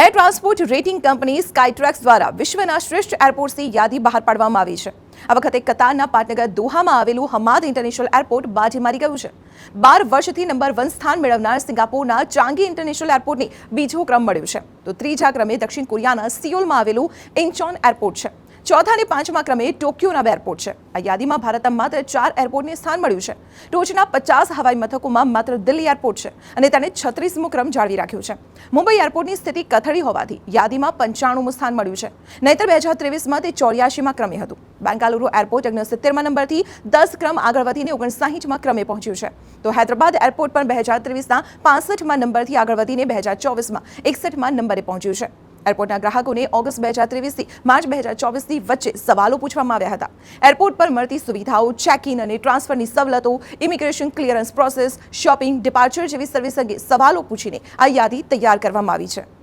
Air transport rating company સ્કાયટ્રેક્સ દ્વારા વિશ્વના શ્રેષ્ઠ એરપોર્ટ્સની યાદી બહાર પાડવામાં આવી છે. આ વખતે કતારના પાટનગર દોહામાં આવેલું હમાદ ઇન્ટરનેશનલ એરપોર્ટ બાજી મારી ગયું છે. 12 વર્ષથી નંબર 1 સ્થાન મેળવનાર સિંગાપોરના ચાંગી ઇન્ટરનેશનલ એરપોર્ટને બીજો ક્રમ મળ્યો છે, તો ત્રીજા ક્રમે દક્ષિણ કોરિયાના સિયોલમાં આવેલું ઇન્ચોન એરપોર્ટ છે. ચોથા અને પાંચમા ક્રમે ટોક્યોના એરપોર્ટ છે. આ યાદીમાં ભારતના માત્ર 4 એરપોર્ટને સ્થાન મળ્યું છે. ટોચના 50 હવાઈ મથકોમાં માત્ર દિલ્હી એરપોર્ટ છે અને તેને 36મો ક્રમ જાળવી રાખ્યો છે. મુંબઈ એરપોર્ટની સ્થિતિ કથળી હોવાથી યાદીમાં 95મું સ્થાન મળ્યું છે, નહીંતર 2023માં તે 84મા ક્રમે હતું. બેંગાલુરુ એરપોર્ટ 69મા નંબરથી 10 ક્રમ આગળ વધીને 59મા ક્રમે પહોંચ્યું છે, તો હૈદરાબાદ એરપોર્ટ પણ 2023ના 65મા નંબરથી આગળ વધીને 2024માં 61મા નંબરે પહોંચ્યું છે. એરપોર્ટના ગ્રાહકોને ઓગસ્ટ 2023થી માર્ચ 2024ની વચ્ચે સવાલો પૂછવામાં આવ્યા હતા. એરપોર્ટ પર મળતી સુવિધાઓ, ચેક ઇન અને ટ્રાન્સફરની સવલતો, immigration clearance process, shopping, departure જેવી સર્વિસ અંગે સવાલો પૂછીને આ યાદી તૈયાર કરવામાં આવી છે.